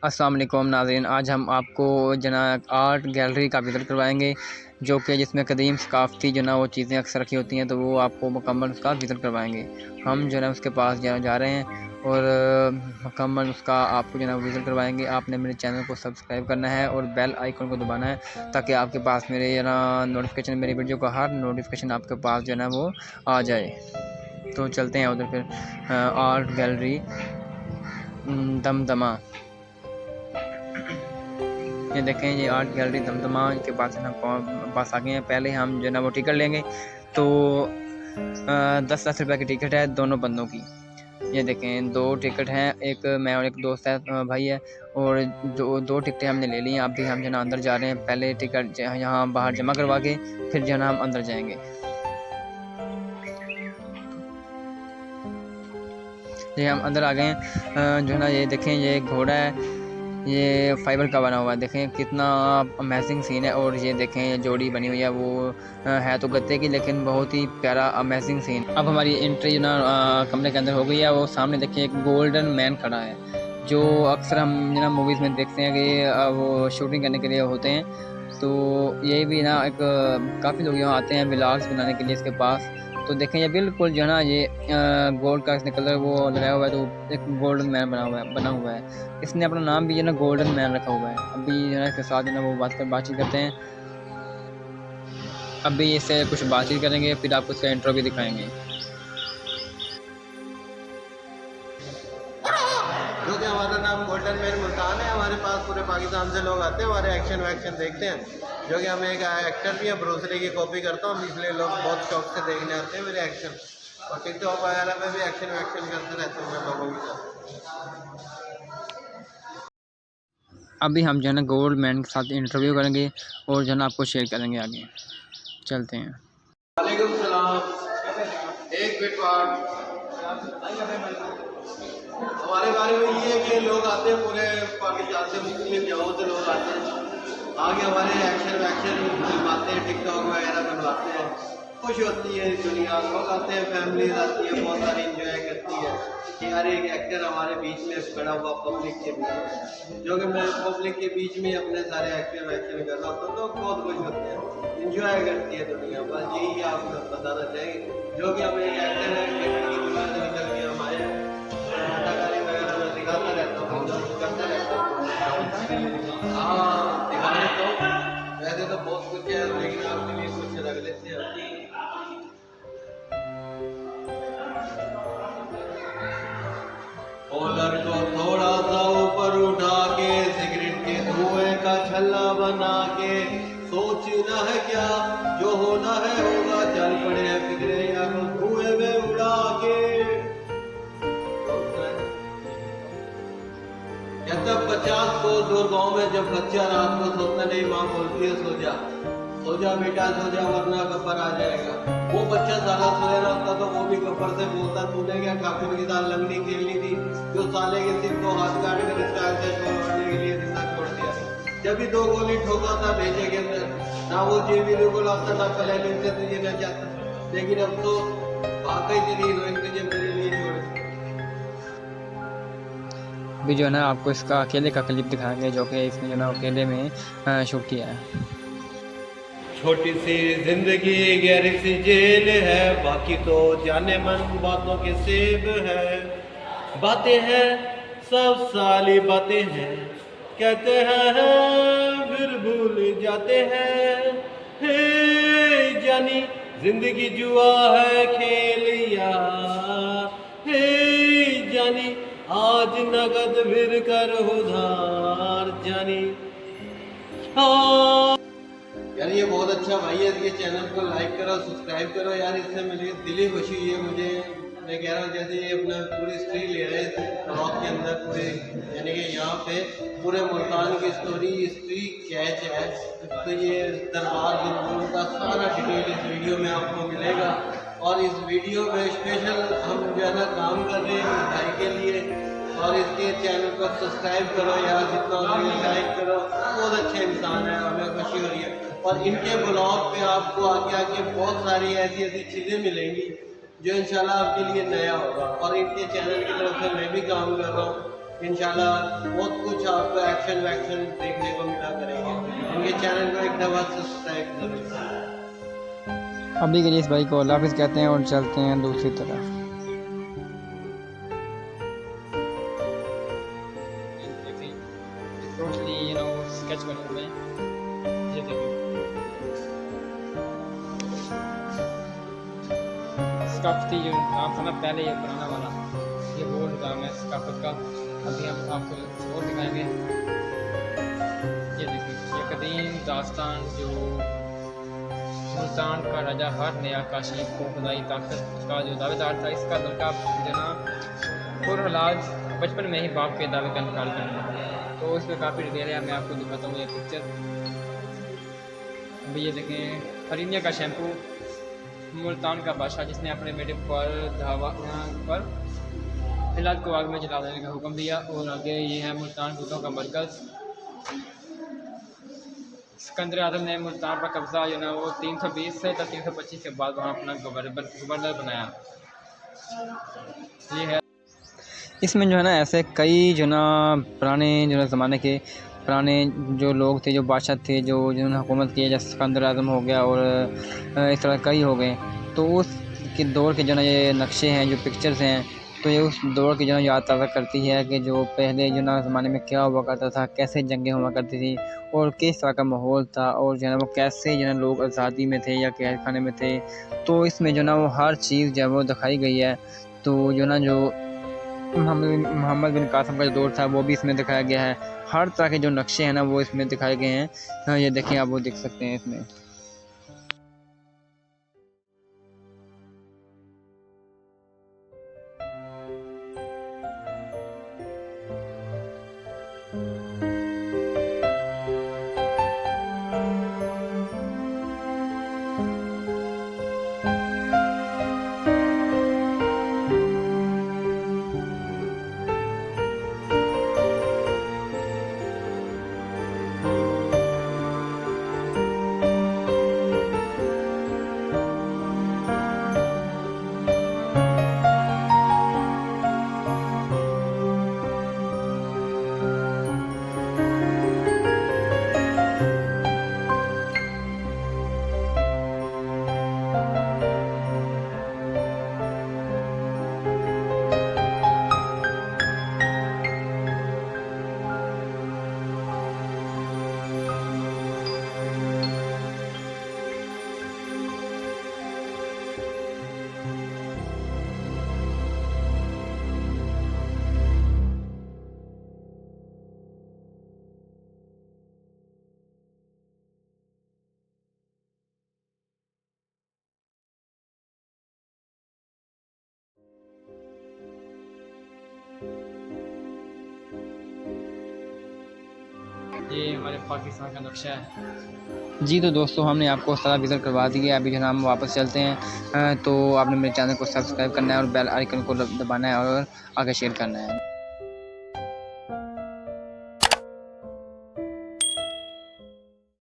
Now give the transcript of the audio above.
अस्सलाम वालेकुम नाज़रीन, आज हम आपको जना आर्ट गैलरी का विज़िट करवाएंगे जो कि जिसमें कदीम सकाफ़ती जो ना वो चीज़ें अक्सर रखी होती हैं, तो वो आपको मुकम्मल उसका विज़िट करवाएंगे। हम जो है उसके पास जा रहे हैं और मुकम्मल उसका आपको जो है विज़िट करवाएंगे। आपने मेरे चैनल को सब्सक्राइब करना है और बेल आइकन को दबाना है ताकि आपके पास मेरे ना नोटिफिकेशन, मेरी वीडियो का हर नोटिफिकेशन आपके पास जो है ना वो आ जाए। तो चलते हैं उधर फिर आर्ट गैलरी दमदमा। ये देखें, ये आर्ट गैलरी दमदमा के पास आ गए हैं। पहले हम जो है ना वो टिकट लेंगे, तो 10-10 रुपये की टिकट है दोनों बंदों की। ये देखें, 2 टिकट हैं, एक मैं और एक दोस्त है भाई है, और दो टिकटें हमने ले ली हैं। अभी हम जो है अंदर जा रहे हैं, पहले टिकट यहाँ बाहर जमा करवा के फिर जो है हम अंदर जाएंगे। ये हम अंदर आ गए हैं। जो है ना ये देखें, ये घोड़ा है, ये फाइबर का बना हुआ है। देखें कितना अमेजिंग सीन है। और ये देखें, ये जोड़ी बनी हुई है, वो है तो गत्ते की लेकिन बहुत ही प्यारा अमेजिंग सीन। अब हमारी एंट्री ना कमरे के अंदर हो गई है। वो सामने देखें एक गोल्डन मैन खड़ा है, जो अक्सर हम ना मूवीज़ में देखते हैं कि वो शूटिंग करने के लिए होते हैं। तो ये भी ना एक काफ़ी लोग यहाँ आते हैं व्लॉग्स बनाने के लिए इसके पास। तो देखें, ये बिल्कुल जो है ना ये गोल्ड का इसने कलर वो लगाया हुआ है, तो एक गोल्डन मैन बना हुआ है। इसने अपना नाम भी जो है ना गोल्डन मैन रखा हुआ है। अभी जो है इसके साथ जो है ना वो बातचीत करते हैं। अभी इससे कुछ बातचीत करेंगे, फिर आपको इसका इंट्रो भी दिखाएंगे। जो कि हमारा नाम गोल्डन मैन मुल्तान है। हमारे पास पूरे पाकिस्तान से लोग आते हैं, हमारे एक्शन वैक्शन देखते हैं। जो कि हम एक एक्टर भी है, ब्रूस ली की कॉपी करता हूँ, इसलिए लोग बहुत शौक से देखने आते हैं मेरे एक्शन। और टिकटॉक वगैरह में भी एक्शन वैक्शन करते रहते हैं मैं लोगों के साथ। अभी हम जो है ना गोल्ड मैन के साथ इंटरव्यू करेंगे और जो है ना आपको शेयर करेंगे आगे। चलते हैं। वालेकुम सलाम। एक मिनट बाद हमारे बारे में ये है कि लोग आते हैं पूरे पाकिस्तान से, मुख्तलिफ जगहों से लोग आते हैं, आगे हमारे एक्शन वैक्शन फिल्माते हैं, टिकटॉक वगैरह बनवाते हैं। खुश होती है दुनिया, लोग आते हैं, फैमिलीज आती है, बहुत सारी इंजॉय करती है कि यार एक एक्टर हमारे बीच में खड़ा हुआ पब्लिक के बीच में, जो कि मैं पब्लिक के बीच में अपने सारे एक्शन वैक्शन कर रहा हूँ, तो लोग बहुत खुश होते हैं, इंजॉय करती है दुनिया। बस यही आपको बताना चाहिए। जो कि हम एक एक्टर है, एक्टर की दुनिया से निकल के हम आए हैं, अदाकारी वगैरह मैं दिखाता रहता हूँ, करता रहता हूँ। हाँ, दिखा देता हूँ। वैसे तो बहुत कुछ है, लेकिन आपके लिए कुछ रख लेते हैं। कॉलर को थोड़ा सा ऊपर उठा के, सिगरेट के धुएं का छल्ला बना के, सोचना है क्या जो होना है होगा, चल पड़े हैं फिक्रे या धुएं में उड़ा के। जब 50 को दूर गाँव में जब बच्चा रात को सोता नहीं, माँ बोलती है सो जा, सो जा बेटा सो जा, वरना कब्र आ जाएगा। वो बच्चा साला सोया रहता तो वो भी कब्र से बोलता, तूने क्या ठाकुर के साथ लंगड़ी खेलनी थी, जो साले के सिर को हाथ काट कर स्टाइल से छोड़ने के लिए जिंदा छोड़ दिया। जब भी 2 गोली ठोका था भेजे के अंदर, ना वो जेबी को लाता था, पहले से तुझे न चाहता, लेकिन अब तो वाकई तेरी हीरोइन तुझे मेरे लिए छोड़। अभी जो है ना आपको इसका अकेले का क्लिप दिखाएंगे, जो कि इसने जो ना अकेले में शूट किया है। छोटी सी जिंदगी गहरी सी जेल है, बाकी तो जाने मन बातों के सेब है। बातें हैं सब साली बातें हैं, कहते हैं फिर भूल जाते हैं। हे जानी जिंदगी जुआ है खेल यार, हे जानी आज नगद फिर कर उधार जानी। हाँ यार, ये बहुत अच्छा भाई है, इसके चैनल को लाइक करो, सब्सक्राइब करो यार, इससे मेरी दिली खुशी हुई है मुझे। मैं कह रहा हूँ जैसे ये अपना पूरी हिस्ट्री ले रहे हैं ब्लॉग के अंदर पूरे, यानी कि यहाँ पे पूरे मुल्तान की स्टोरी हिस्ट्री कैच है, तो ये दरबार बिल्कुल का सारा डिटेल इस वीडियो में आपको मिलेगा। और इस वीडियो में स्पेशल हम जो है ना काम कर रहे हैं भाई के लिए, और इसके चैनल को सब्सक्राइब करो यार, जितना लाइक करो, बहुत अच्छे इंसान है, हमें खुशी हो रही है। और इनके ब्लॉग पे आपको आगे आगे बहुत सारी ऐसी ऐसी चीज़ें मिलेंगी जो इंशाल्लाह आपके लिए नया होगा। और इनके चैनल की तरफ से मैं भी काम कर रहा हूँ, इंशाल्लाह बहुत कुछ आपको एक्शन वैक्शन देखने को मिला करेंगे। इनके चैनल को एक दफ़ा सब्सक्राइब जरूर करें। अभी के लिए इस भाई को अल्लाह हाफिज़ कहते हैं और चलते हैं दूसरी तरफ। टोटली स्केच बने हुए हैं, ये देखिए स्काफ्ती जो नाम था ना पहले, ये पुराना वाला, ये वो निज़ाम है स्काफत का। अभी हम आपको और दिखाएंगे। ये देखिए ये कदीम दास्तान जो सुल्तान का राजा हर नया काशी को खुदाई ताकत का जो दावेदार था, इसका लड़का जना पुरहलाज बचपन में ही बाप के दावे का इनकार कर दिया। तो इस पर काफ़ी डिटेल है, मैं आपको दिखाता हूँ ये पिक्चर। अभी ये देखें हरीनिया का शैम्पू, मुल्तान का बादशाह जिसने अपने बेटे पर धावा पर हिलात को आग में जला देने का हुक्म दिया। और आगे ये है मुल्तान भूतों का मरकज़। सिकंदर आज़म ने मुल्तान पर कब्ज़ा जो ना वो 320 से 325 के बाद वहाँ अपना गवर्नर बनाया। ये है इसमें जो है ना ऐसे कई जो ना पुराने जो ना ज़माने के पुराने जो लोग थे, जो बादशाह थे, जो जिन्होंने हुकूमत की, जैसे सिकंदर आज़म हो गया और इस तरह कई हो गए। तो उस के दौर के जो ना ये नक्शे हैं, जो पिक्चर्स हैं, तो ये उस दौर की जो ना याद ताज़ा करती है कि जो पहले जो ना ज़माने में क्या हुआ करता था, कैसे जंगें हुआ करती थी और किस तरह का माहौल था, और जो है ना वो कैसे जो है लोग आज़ादी में थे या कैद खाने में थे। तो इसमें जो ना वो हर चीज़ जो है वो दिखाई गई है। तो जो ना जो मोहम्मद बिन कासिम का जो दौर था वो भी इसमें दिखाया गया है। हर तरह के जो नक्शे हैं ना वो इसमें दिखाए गए हैं। हाँ, ये देखें, आप वो देख सकते हैं इसमें। ये हमारे पाकिस्तान का नक्शा है जी। तो दोस्तों हमने आपको सारा विज़िट करवा दिया। अभी जो है हम वापस चलते हैं। तो आपने मेरे चैनल को सब्सक्राइब करना है और बेल आइकन को दबाना है और आगे शेयर करना है।